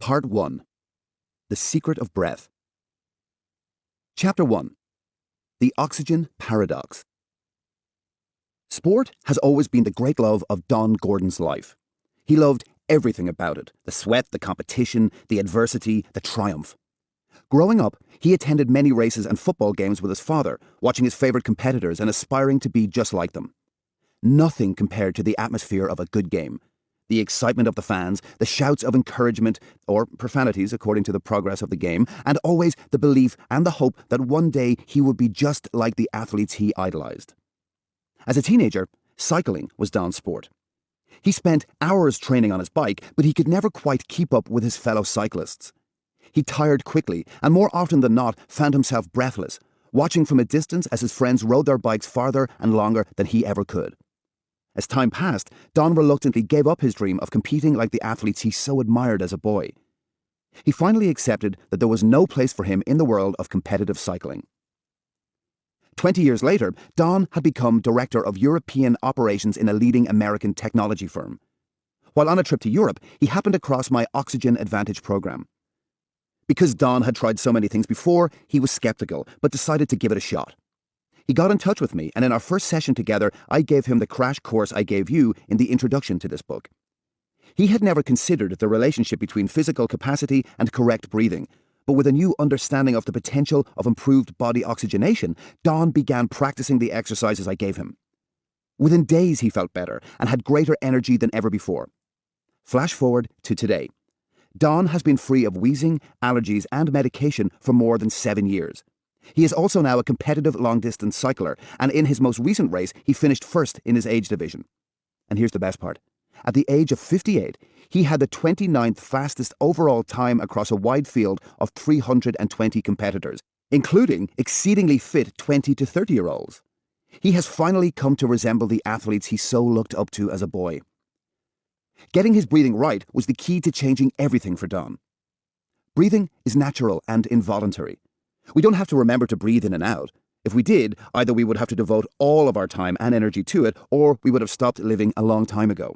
Part 1. The Secret of Breath. Chapter 1. The Oxygen Paradox. Sport has always been the great love of Don Gordon's life. He loved everything about it: the sweat, the competition, the adversity, the triumph. Growing up, he attended many races and football games with his father, watching his favourite competitors and aspiring to be just like them. Nothing compared to the atmosphere of a good game. The excitement of the fans, the shouts of encouragement, or profanities according to the progress of the game, and always the belief and the hope that one day he would be just like the athletes he idolized. As a teenager, cycling was Don's sport. He spent hours training on his bike, but he could never quite keep up with his fellow cyclists. He tired quickly, and more often than not found himself breathless, watching from a distance as his friends rode their bikes farther and longer than he ever could. As time passed, Don reluctantly gave up his dream of competing like the athletes he so admired as a boy. He finally accepted that there was no place for him in the world of competitive cycling. 20 years later, Don had become director of European operations in a leading American technology firm. While on a trip to Europe, he happened across my Oxygen Advantage program. Because Don had tried so many things before, he was skeptical, but decided to give it a shot. He got in touch with me, and in our first session together, I gave him the crash course I gave you in the introduction to this book. He had never considered the relationship between physical capacity and correct breathing, but with a new understanding of the potential of improved body oxygenation, Don began practicing the exercises I gave him. Within days, he felt better and had greater energy than ever before. Flash forward to today. Don has been free of wheezing, allergies, and medication for more than 7 years. He is also now a competitive long-distance cycler, and in his most recent race, he finished first in his age division. And here's the best part. At the age of 58, he had the 29th fastest overall time across a wide field of 320 competitors, including exceedingly fit 20 to 30-year-olds. He has finally come to resemble the athletes he so looked up to as a boy. Getting his breathing right was the key to changing everything for Don. Breathing is natural and involuntary. We don't have to remember to breathe in and out. If we did, either we would have to devote all of our time and energy to it, or we would have stopped living a long time ago.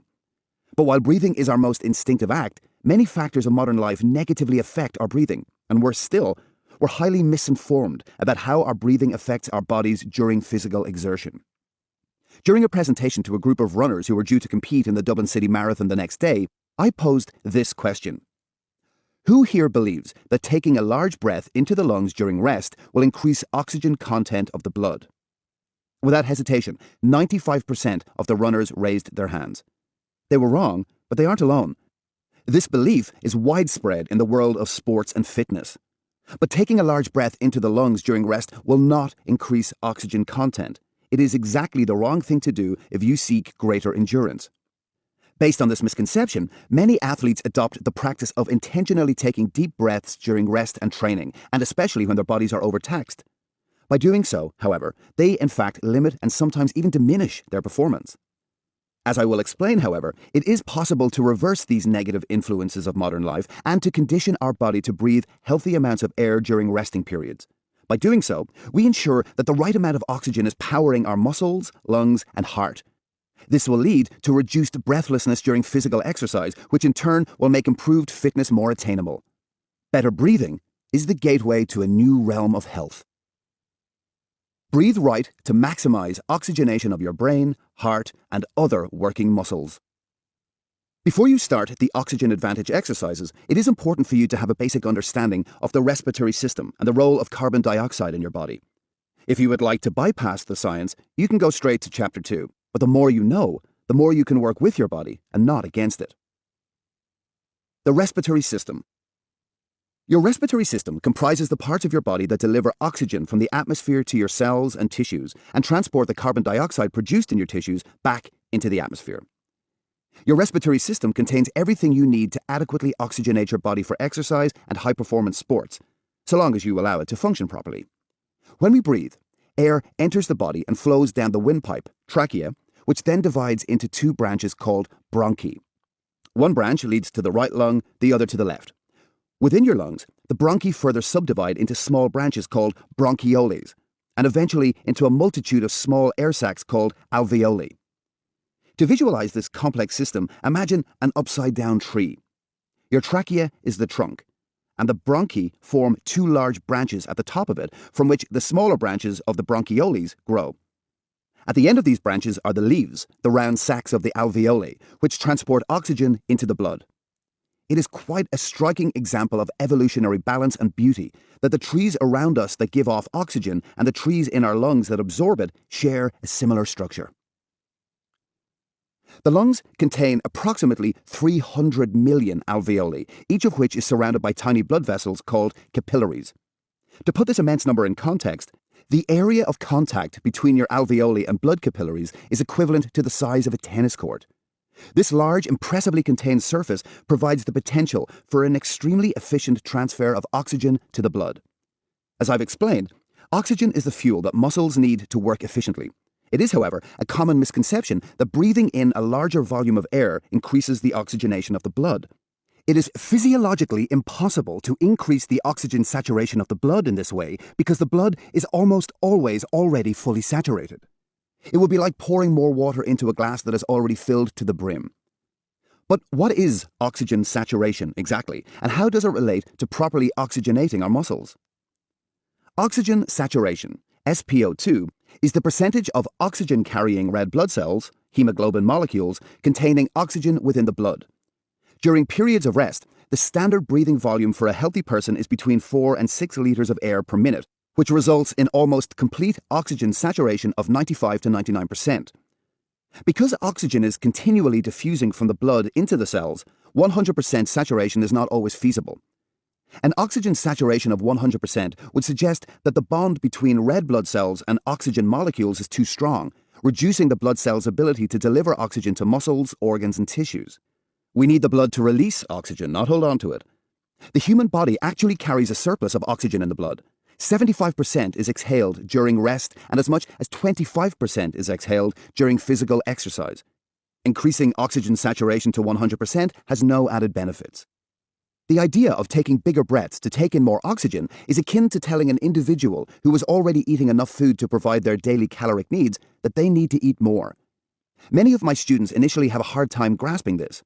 But while breathing is our most instinctive act, many factors of modern life negatively affect our breathing. And worse still, we're highly misinformed about how our breathing affects our bodies during physical exertion. During a presentation to a group of runners who were due to compete in the Dublin City Marathon the next day, I posed this question. Who here believes that taking a large breath into the lungs during rest will increase oxygen content of the blood? Without hesitation, 95% of the runners raised their hands. They were wrong, but they aren't alone. This belief is widespread in the world of sports and fitness. But taking a large breath into the lungs during rest will not increase oxygen content. It is exactly the wrong thing to do if you seek greater endurance. Based on this misconception, many athletes adopt the practice of intentionally taking deep breaths during rest and training, and especially when their bodies are overtaxed. By doing so, however, they in fact limit and sometimes even diminish their performance. As I will explain, however, it is possible to reverse these negative influences of modern life and to condition our body to breathe healthy amounts of air during resting periods. By doing so, we ensure that the right amount of oxygen is powering our muscles, lungs, and heart. This will lead to reduced breathlessness during physical exercise, which in turn will make improved fitness more attainable. Better breathing is the gateway to a new realm of health. Breathe right to maximize oxygenation of your brain, heart, and other working muscles. Before you start the Oxygen Advantage exercises, it is important for you to have a basic understanding of the respiratory system and the role of carbon dioxide in your body. If you would like to bypass the science, you can go straight to Chapter 2. But the more you know, the more you can work with your body and not against it. The respiratory system. Your respiratory system comprises the parts of your body that deliver oxygen from the atmosphere to your cells and tissues and transport the carbon dioxide produced in your tissues back into the atmosphere. Your respiratory system contains everything you need to adequately oxygenate your body for exercise and high-performance sports, so long as you allow it to function properly. When we breathe, air enters the body and flows down the windpipe, trachea, which then divides into two branches called bronchi. One branch leads to the right lung, the other to the left. Within your lungs, the bronchi further subdivide into small branches called bronchioles, and eventually into a multitude of small air sacs called alveoli. To visualize this complex system, imagine an upside-down tree. Your trachea is the trunk, and the bronchi form two large branches at the top of it from which the smaller branches of the bronchioles grow. At the end of these branches are the leaves, the round sacs of the alveoli, which transport oxygen into the blood. It is quite a striking example of evolutionary balance and beauty that the trees around us that give off oxygen and the trees in our lungs that absorb it share a similar structure. The lungs contain approximately 300 million alveoli, each of which is surrounded by tiny blood vessels called capillaries. To put this immense number in context, the area of contact between your alveoli and blood capillaries is equivalent to the size of a tennis court. This large, impressively contained surface provides the potential for an extremely efficient transfer of oxygen to the blood. As I've explained, oxygen is the fuel that muscles need to work efficiently. It is, however, a common misconception that breathing in a larger volume of air increases the oxygenation of the blood. It is physiologically impossible to increase the oxygen saturation of the blood in this way because the blood is almost always already fully saturated. It would be like pouring more water into a glass that is already filled to the brim. But what is oxygen saturation exactly, and how does it relate to properly oxygenating our muscles? Oxygen saturation, SpO2, is the percentage of oxygen-carrying red blood cells, hemoglobin molecules, containing oxygen within the blood. During periods of rest, the standard breathing volume for a healthy person is between 4 and 6 liters of air per minute, which results in almost complete oxygen saturation of 95 to 99%. Because oxygen is continually diffusing from the blood into the cells, 100% saturation is not always feasible. An oxygen saturation of 100% would suggest that the bond between red blood cells and oxygen molecules is too strong, reducing the blood cells' ability to deliver oxygen to muscles, organs, and tissues. We need the blood to release oxygen, not hold on to it. The human body actually carries a surplus of oxygen in the blood. 75% is exhaled during rest, and as much as 25% is exhaled during physical exercise. Increasing oxygen saturation to 100% has no added benefits. The idea of taking bigger breaths to take in more oxygen is akin to telling an individual who is already eating enough food to provide their daily caloric needs that they need to eat more. Many of my students initially have a hard time grasping this.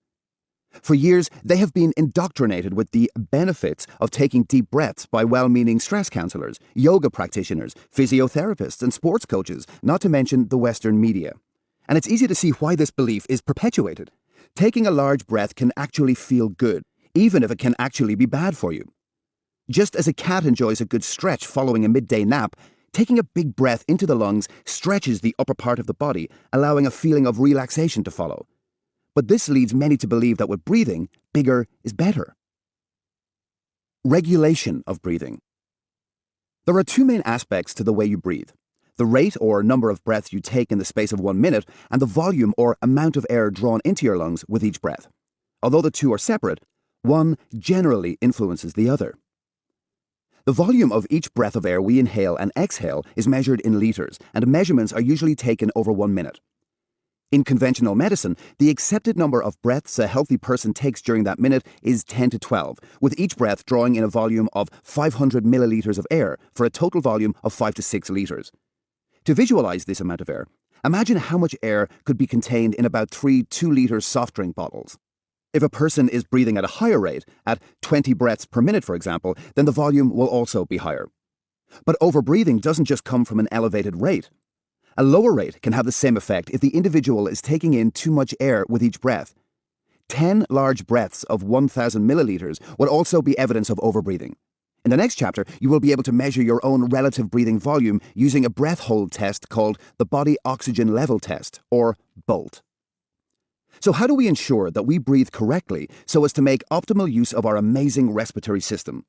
For years, they have been indoctrinated with the benefits of taking deep breaths by well-meaning stress counselors, yoga practitioners, physiotherapists, and sports coaches, not to mention the Western media. And it's easy to see why this belief is perpetuated. Taking a large breath can actually feel good, even if it can actually be bad for you. Just as a cat enjoys a good stretch following a midday nap, taking a big breath into the lungs stretches the upper part of the body, allowing a feeling of relaxation to follow. But this leads many to believe that with breathing, bigger is better. Regulation of breathing. There are two main aspects to the way you breathe: the rate or number of breaths you take in the space of 1 minute, and the volume or amount of air drawn into your lungs with each breath. Although the two are separate, one generally influences the other. The volume of each breath of air we inhale and exhale is measured in liters, and measurements are usually taken over 1 minute. In conventional medicine, the accepted number of breaths a healthy person takes during that minute is 10 to 12, with each breath drawing in a volume of 500 milliliters of air for a total volume of 5 to 6 liters. To visualize this amount of air, imagine how much air could be contained in about 3 2-liter soft drink bottles. If a person is breathing at a higher rate, at 20 breaths per minute for example, then the volume will also be higher. But overbreathing doesn't just come from an elevated rate. A lower rate can have the same effect if the individual is taking in too much air with each breath. 10 large breaths of 1,000 milliliters would also be evidence of overbreathing. In the next chapter, you will be able to measure your own relative breathing volume using a breath hold test called the Body Oxygen Level Test, or BOLT. So how do we ensure that we breathe correctly so as to make optimal use of our amazing respiratory system?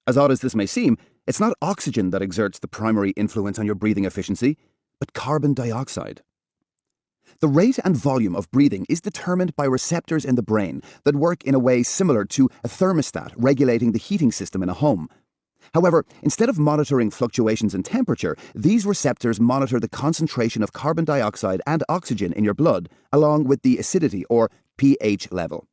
As odd as this may seem, it's not oxygen that exerts the primary influence on your breathing efficiency, but carbon dioxide. The rate and volume of breathing is determined by receptors in the brain that work in a way similar to a thermostat regulating the heating system in a home. However, instead of monitoring fluctuations in temperature, these receptors monitor the concentration of carbon dioxide and oxygen in your blood, along with the acidity or pH level.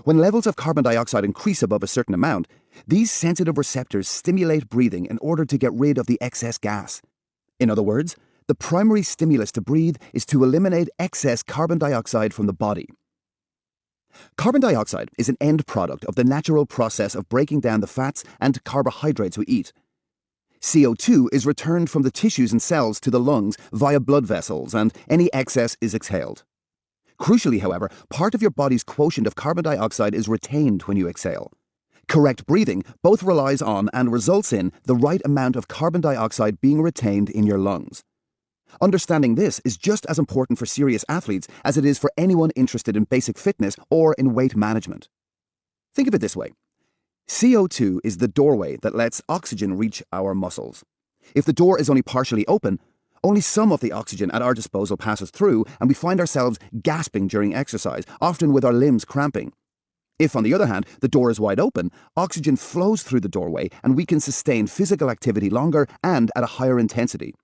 When levels of carbon dioxide increase above a certain amount, these sensitive receptors stimulate breathing in order to get rid of the excess gas. In other words, the primary stimulus to breathe is to eliminate excess carbon dioxide from the body. Carbon dioxide is an end product of the natural process of breaking down the fats and carbohydrates we eat. CO2 is returned from the tissues and cells to the lungs via blood vessels, and any excess is exhaled. Crucially, however, part of your body's quotient of carbon dioxide is retained when you exhale. Correct breathing both relies on and results in the right amount of carbon dioxide being retained in your lungs. Understanding this is just as important for serious athletes as it is for anyone interested in basic fitness or in weight management. Think of it this way. CO2 is the doorway that lets oxygen reach our muscles. If the door is only partially open, only some of the oxygen at our disposal passes through, and we find ourselves gasping during exercise, often with our limbs cramping. If, on the other hand, the door is wide open, oxygen flows through the doorway and we can sustain physical activity longer and at a higher intensity.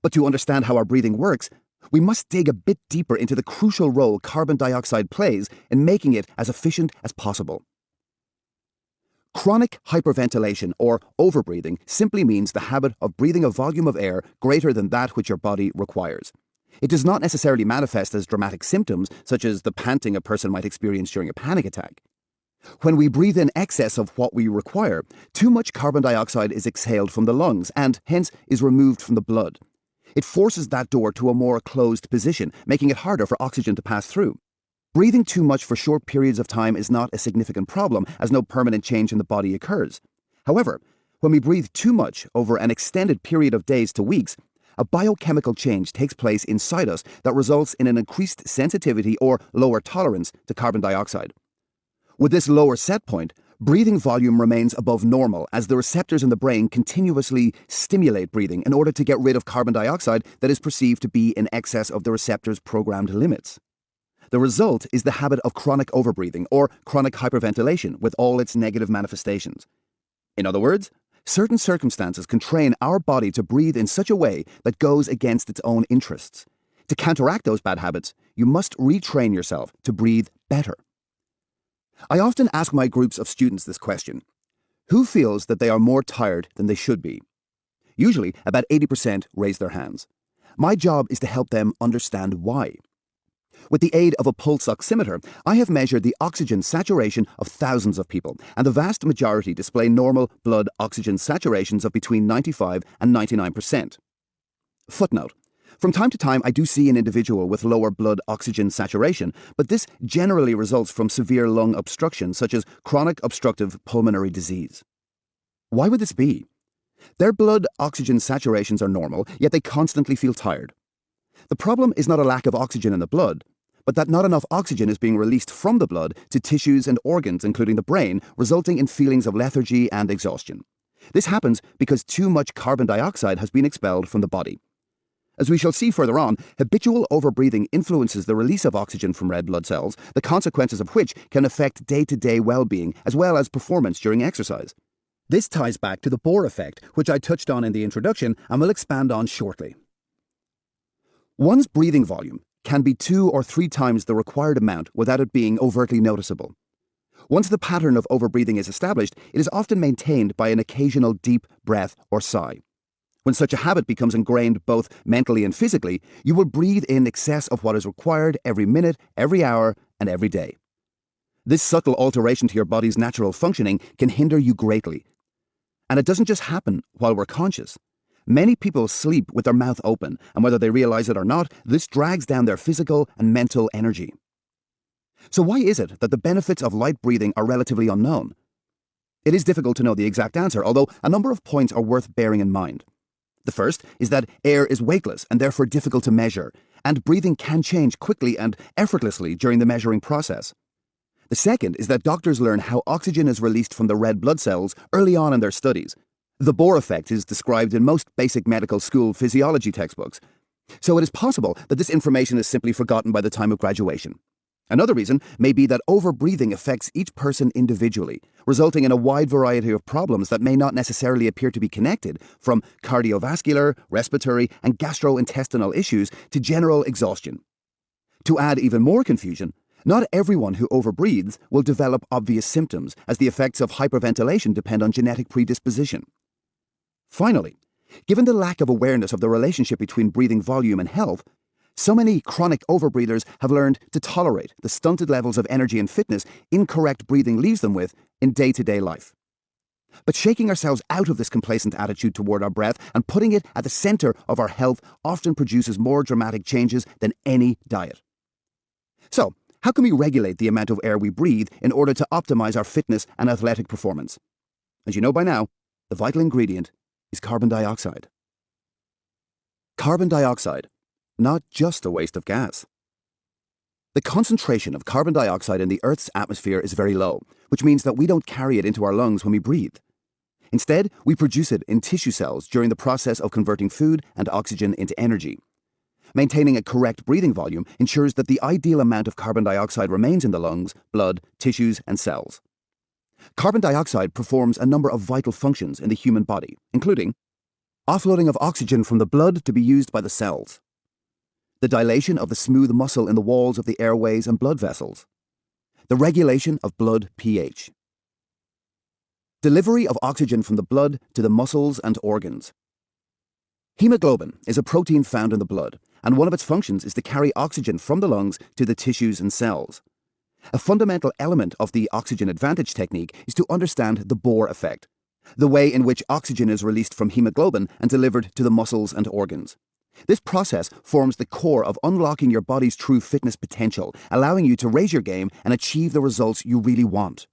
But to understand how our breathing works, we must dig a bit deeper into the crucial role carbon dioxide plays in making it as efficient as possible. Chronic hyperventilation, or overbreathing, simply means the habit of breathing a volume of air greater than that which your body requires. It does not necessarily manifest as dramatic symptoms, such as the panting a person might experience during a panic attack. When we breathe in excess of what we require, too much carbon dioxide is exhaled from the lungs and, hence, is removed from the blood. It forces that door to a more closed position, making it harder for oxygen to pass through. Breathing too much for short periods of time is not a significant problem, as no permanent change in the body occurs. However, when we breathe too much over an extended period of days to weeks, a biochemical change takes place inside us that results in an increased sensitivity or lower tolerance to carbon dioxide. With this lower set point, breathing volume remains above normal as the receptors in the brain continuously stimulate breathing in order to get rid of carbon dioxide that is perceived to be in excess of the receptor's programmed limits. The result is the habit of chronic overbreathing or chronic hyperventilation with all its negative manifestations. In other words, certain circumstances can train our body to breathe in such a way that goes against its own interests. To counteract those bad habits, you must retrain yourself to breathe better. I often ask my groups of students this question: who feels that they are more tired than they should be? Usually, about 80% raise their hands. My job is to help them understand why. With the aid of a pulse oximeter, I have measured the oxygen saturation of thousands of people, and the vast majority display normal blood oxygen saturations of between 95 and 99%. Footnote: from time to time, I do see an individual with lower blood oxygen saturation, but this generally results from severe lung obstruction, such as chronic obstructive pulmonary disease. Why would this be? Their blood oxygen saturations are normal, yet they constantly feel tired. The problem is not a lack of oxygen in the blood, but that not enough oxygen is being released from the blood to tissues and organs, including the brain, resulting in feelings of lethargy and exhaustion. This happens because too much carbon dioxide has been expelled from the body. As we shall see further on, habitual overbreathing influences the release of oxygen from red blood cells, the consequences of which can affect day-to-day well-being as well as performance during exercise. This ties back to the Bohr effect, which I touched on in the introduction and will expand on shortly. One's breathing volume can be 2 or 3 times the required amount without it being overtly noticeable. Once the pattern of overbreathing is established, it is often maintained by an occasional deep breath or sigh. When such a habit becomes ingrained both mentally and physically, you will breathe in excess of what is required every minute, every hour, and every day. This subtle alteration to your body's natural functioning can hinder you greatly. And it doesn't just happen while we're conscious. Many people sleep with their mouth open, and whether they realize it or not, this drags down their physical and mental energy. So why is it that the benefits of light breathing are relatively unknown? It is difficult to know the exact answer, although a number of points are worth bearing in mind. The first is that air is weightless and therefore difficult to measure, and breathing can change quickly and effortlessly during the measuring process. The second is that doctors learn how oxygen is released from the red blood cells early on in their studies. The Bohr effect is described in most basic medical school physiology textbooks, so it is possible that this information is simply forgotten by the time of graduation. Another reason may be that overbreathing affects each person individually, resulting in a wide variety of problems that may not necessarily appear to be connected, from cardiovascular, respiratory, and gastrointestinal issues to general exhaustion. To add even more confusion, not everyone who overbreathes will develop obvious symptoms, as the effects of hyperventilation depend on genetic predisposition. Finally, given the lack of awareness of the relationship between breathing volume and health, So many chronic overbreathers have learned to tolerate the stunted levels of energy and fitness incorrect breathing leaves them with in day-to-day life. But shaking ourselves out of this complacent attitude toward our breath and putting it at the center of our health often produces more dramatic changes than any diet. So, how can we regulate the amount of air we breathe in order to optimize our fitness and athletic performance? As you know by now, the vital ingredient is carbon dioxide. Carbon dioxide, not just a waste of gas. The concentration of carbon dioxide in the Earth's atmosphere is very low, which means that we don't carry it into our lungs when we breathe. Instead, we produce it in tissue cells during the process of converting food and oxygen into energy. Maintaining a correct breathing volume ensures that the ideal amount of carbon dioxide remains in the lungs, blood, tissues, and cells. Carbon dioxide performs a number of vital functions in the human body, including offloading of oxygen from the blood to be used by the cells, the dilation of the smooth muscle in the walls of the airways and blood vessels, the regulation of blood pH, delivery of oxygen from the blood to the muscles and organs. Hemoglobin is a protein found in the blood, and one of its functions is to carry oxygen from the lungs to the tissues and cells. A fundamental element of the oxygen advantage technique is to understand the Bohr effect, the way in which oxygen is released from hemoglobin and delivered to the muscles and organs. This process forms the core of unlocking your body's true fitness potential, allowing you to raise your game and achieve the results you really want.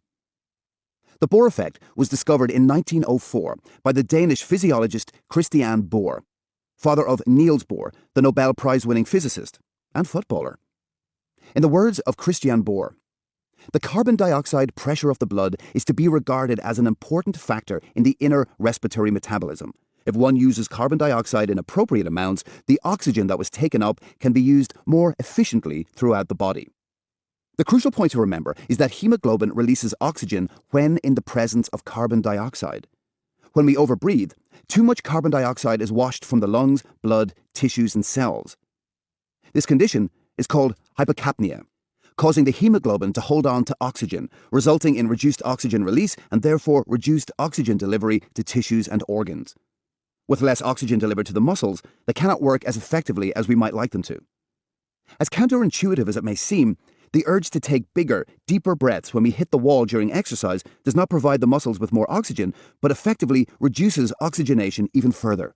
The Bohr effect was discovered in 1904 by the Danish physiologist Christian Bohr, father of Niels Bohr, the Nobel Prize-winning physicist and footballer. In the words of Christian Bohr, the carbon dioxide pressure of the blood is to be regarded as an important factor in the inner respiratory metabolism. If one uses carbon dioxide in appropriate amounts, the oxygen that was taken up can be used more efficiently throughout the body. The crucial point to remember is that hemoglobin releases oxygen when in the presence of carbon dioxide. When we overbreathe, too much carbon dioxide is washed from the lungs, blood, tissues, and cells. This condition is called hypocapnia, causing the hemoglobin to hold on to oxygen, resulting in reduced oxygen release and therefore reduced oxygen delivery to tissues and organs. With less oxygen delivered to the muscles, they cannot work as effectively as we might like them to. As counterintuitive as it may seem, the urge to take bigger, deeper breaths when we hit the wall during exercise does not provide the muscles with more oxygen, but effectively reduces oxygenation even further.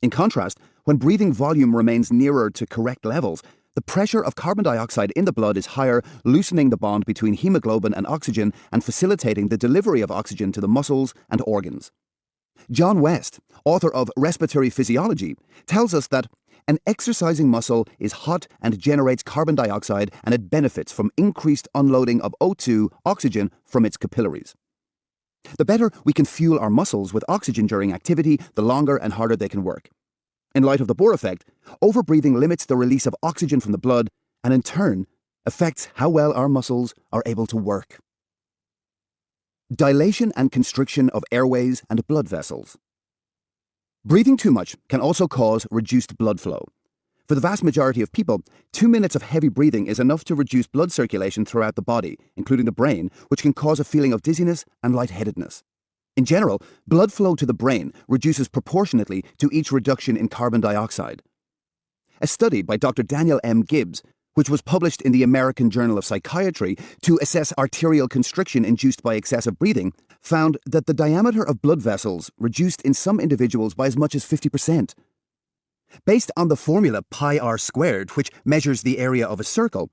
In contrast, when breathing volume remains nearer to correct levels, the pressure of carbon dioxide in the blood is higher, loosening the bond between hemoglobin and oxygen and facilitating the delivery of oxygen to the muscles and organs. John West, author of Respiratory Physiology, tells us that an exercising muscle is hot and generates carbon dioxide, and it benefits from increased unloading of O2, oxygen, from its capillaries. The better we can fuel our muscles with oxygen during activity, the longer and harder they can work. In light of the Bohr effect, overbreathing limits the release of oxygen from the blood and in turn affects how well our muscles are able to work. Dilation and constriction of airways and blood vessels. Breathing too much can also cause reduced blood flow. For the vast majority of people, 2 minutes of heavy breathing is enough to reduce blood circulation throughout the body, including the brain, which can cause a feeling of dizziness and lightheadedness. In general, blood flow to the brain reduces proportionately to each reduction in carbon dioxide. A study by Dr. Daniel M. Gibbs, which was published in the American Journal of Psychiatry to assess arterial constriction induced by excessive breathing, found that the diameter of blood vessels reduced in some individuals by as much as 50%. Based on the formula πr squared, which measures the area of a circle,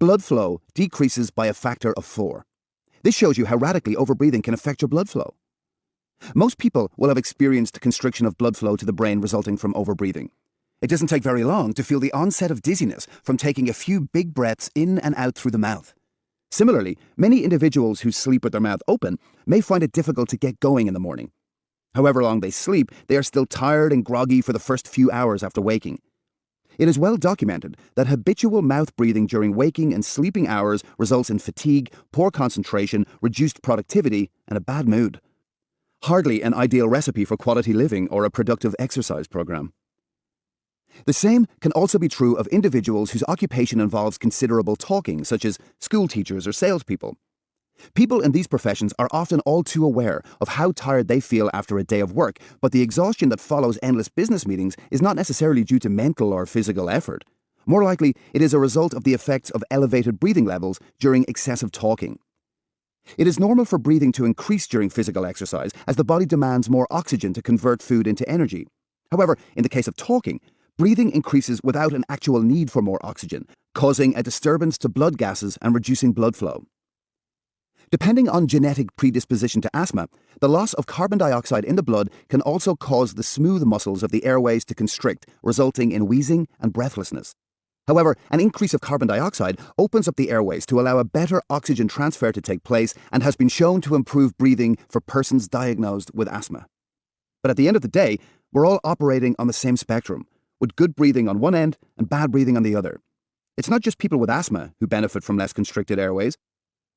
blood flow decreases by a factor of 4. This shows you how radically overbreathing can affect your blood flow. Most people will have experienced constriction of blood flow to the brain resulting from overbreathing. It doesn't take very long to feel the onset of dizziness from taking a few big breaths in and out through the mouth. Similarly, many individuals who sleep with their mouth open may find it difficult to get going in the morning. However long they sleep, they are still tired and groggy for the first few hours after waking. It is well documented that habitual mouth breathing during waking and sleeping hours results in fatigue, poor concentration, reduced productivity, and a bad mood. Hardly an ideal recipe for quality living or a productive exercise program. The same can also be true of individuals whose occupation involves considerable talking, such as school teachers or salespeople. People in these professions are often all too aware of how tired they feel after a day of work, but the exhaustion that follows endless business meetings is not necessarily due to mental or physical effort. More likely, it is a result of the effects of elevated breathing levels during excessive talking. It is normal for breathing to increase during physical exercise as the body demands more oxygen to convert food into energy. However, in the case of talking, breathing increases without an actual need for more oxygen, causing a disturbance to blood gases and reducing blood flow. Depending on genetic predisposition to asthma, the loss of carbon dioxide in the blood can also cause the smooth muscles of the airways to constrict, resulting in wheezing and breathlessness. However, an increase of carbon dioxide opens up the airways to allow a better oxygen transfer to take place and has been shown to improve breathing for persons diagnosed with asthma. But at the end of the day, we're all operating on the same spectrum, with good breathing on one end and bad breathing on the other. It's not just people with asthma who benefit from less constricted airways.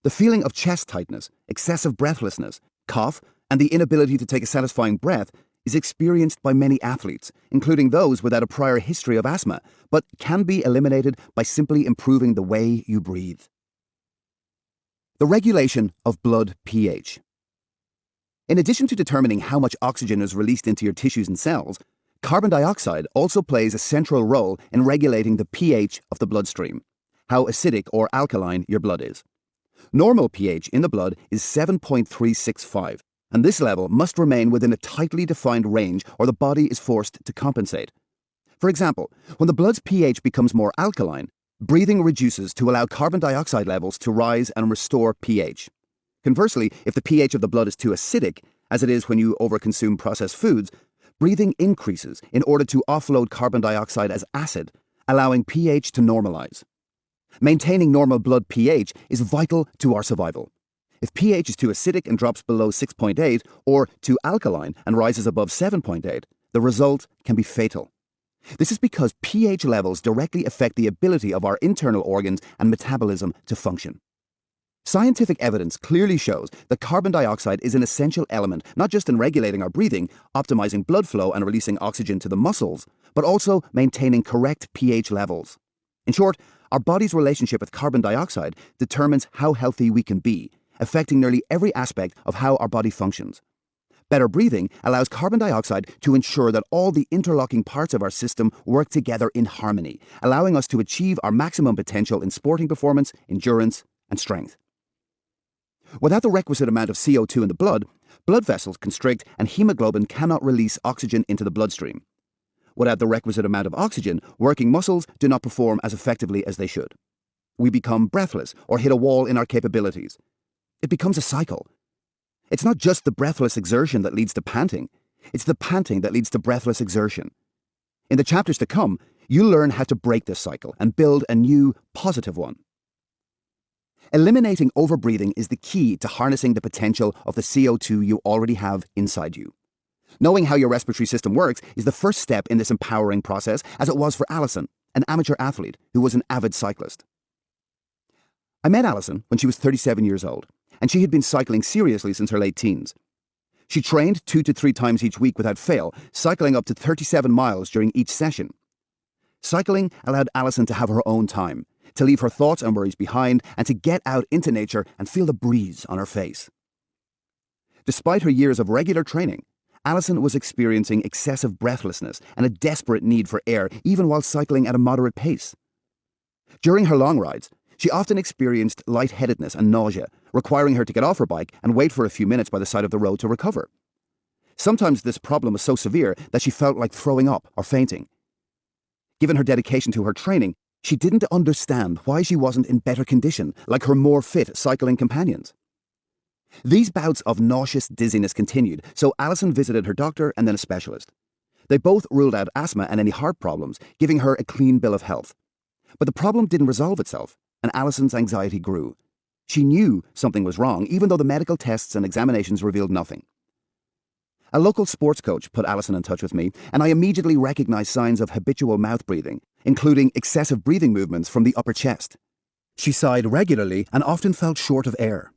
The feeling of chest tightness, excessive breathlessness, cough, and the inability to take a satisfying breath is experienced by many athletes, including those without a prior history of asthma, but can be eliminated by simply improving the way you breathe. The regulation of blood pH. In addition to determining how much oxygen is released into your tissues and cells, carbon dioxide also plays a central role in regulating the pH of the bloodstream, how acidic or alkaline your blood is. Normal pH in the blood is 7.365, and this level must remain within a tightly defined range or the body is forced to compensate. For example, when the blood's pH becomes more alkaline, breathing reduces to allow carbon dioxide levels to rise and restore pH. Conversely, if the pH of the blood is too acidic, as it is when you overconsume processed foods, breathing increases in order to offload carbon dioxide as acid, allowing pH to normalize. Maintaining normal blood pH is vital to our survival. If pH is too acidic and drops below 6.8 or too alkaline and rises above 7.8, the result can be fatal. This is because pH levels directly affect the ability of our internal organs and metabolism to function. Scientific evidence clearly shows that carbon dioxide is an essential element not just in regulating our breathing, optimizing blood flow and releasing oxygen to the muscles, but also maintaining correct pH levels. In short, our body's relationship with carbon dioxide determines how healthy we can be, affecting nearly every aspect of how our body functions. Better breathing allows carbon dioxide to ensure that all the interlocking parts of our system work together in harmony, allowing us to achieve our maximum potential in sporting performance, endurance, and strength. Without the requisite amount of CO2 in the blood vessels constrict and hemoglobin cannot release oxygen into the bloodstream. Without the requisite amount of oxygen, working muscles do not perform as effectively as they should. We become breathless or hit a wall in our capabilities. It becomes a cycle. It's not just the breathless exertion that leads to panting. It's the panting that leads to breathless exertion. In the chapters to come, you'll learn how to break this cycle and build a new, positive one. Eliminating overbreathing is the key to harnessing the potential of the CO2 you already have inside you. Knowing how your respiratory system works is the first step in this empowering process, as it was for Alison, an amateur athlete who was an avid cyclist. I met Alison when she was 37 years old, and she had been cycling seriously since her late teens. She trained 2 to 3 times each week without fail, cycling up to 37 miles during each session. Cycling allowed Alison to have her own time, to leave her thoughts and worries behind, and to get out into nature and feel the breeze on her face. Despite her years of regular training, Alison was experiencing excessive breathlessness and a desperate need for air, even while cycling at a moderate pace. During her long rides, she often experienced lightheadedness and nausea, requiring her to get off her bike and wait for a few minutes by the side of the road to recover. Sometimes this problem was so severe that she felt like throwing up or fainting. Given her dedication to her training, she didn't understand why she wasn't in better condition, like her more fit cycling companions. These bouts of nauseous dizziness continued, so Alison visited her doctor and then a specialist. They both ruled out asthma and any heart problems, giving her a clean bill of health. But the problem didn't resolve itself, and Alison's anxiety grew. She knew something was wrong, even though the medical tests and examinations revealed nothing. A local sports coach put Alison in touch with me, and I immediately recognized signs of habitual mouth breathing, including excessive breathing movements from the upper chest. She sighed regularly and often felt short of air.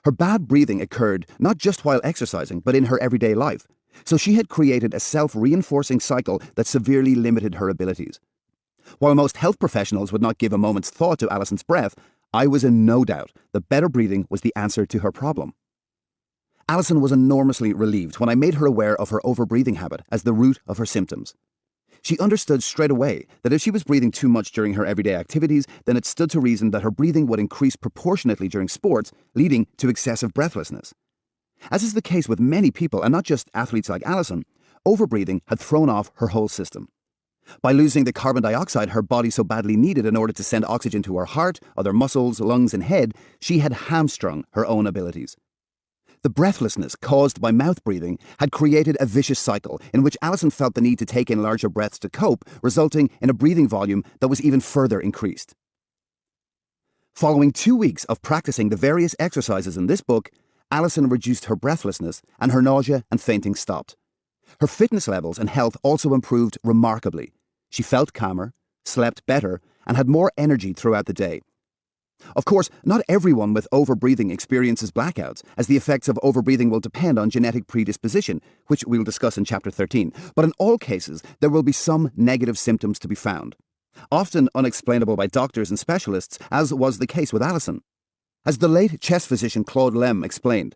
Her bad breathing occurred not just while exercising, but in her everyday life, so she had created a self-reinforcing cycle that severely limited her abilities. While most health professionals would not give a moment's thought to Alison's breath, I was in no doubt that better breathing was the answer to her problem. Alison was enormously relieved when I made her aware of her overbreathing habit as the root of her symptoms. She understood straight away that if she was breathing too much during her everyday activities, then it stood to reason that her breathing would increase proportionately during sports, leading to excessive breathlessness. As is the case with many people, and not just athletes like Alison, overbreathing had thrown off her whole system. By losing the carbon dioxide her body so badly needed in order to send oxygen to her heart, other muscles, lungs, and head, she had hamstrung her own abilities. The breathlessness caused by mouth breathing had created a vicious cycle in which Alison felt the need to take in larger breaths to cope, resulting in a breathing volume that was even further increased. Following 2 weeks of practicing the various exercises in this book, Alison reduced her breathlessness and her nausea and fainting stopped. Her fitness levels and health also improved remarkably. She felt calmer, slept better, and had more energy throughout the day. Of course, not everyone with overbreathing experiences blackouts, as the effects of overbreathing will depend on genetic predisposition, which we'll discuss in Chapter 13. But in all cases, there will be some negative symptoms to be found, often unexplainable by doctors and specialists, as was the case with Alison. As the late chest physician Claude Lem explained,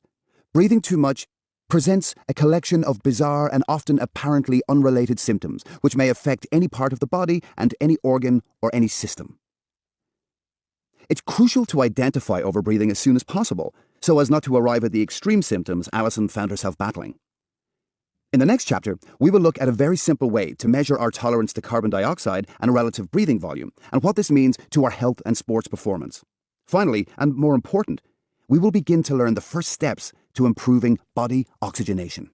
breathing too much presents a collection of bizarre and often apparently unrelated symptoms, which may affect any part of the body and any organ or any system. It's crucial to identify overbreathing as soon as possible, so as not to arrive at the extreme symptoms Alison found herself battling. In the next chapter, we will look at a very simple way to measure our tolerance to carbon dioxide and relative breathing volume, and what this means to our health and sports performance. Finally, and more important, we will begin to learn the first steps to improving body oxygenation.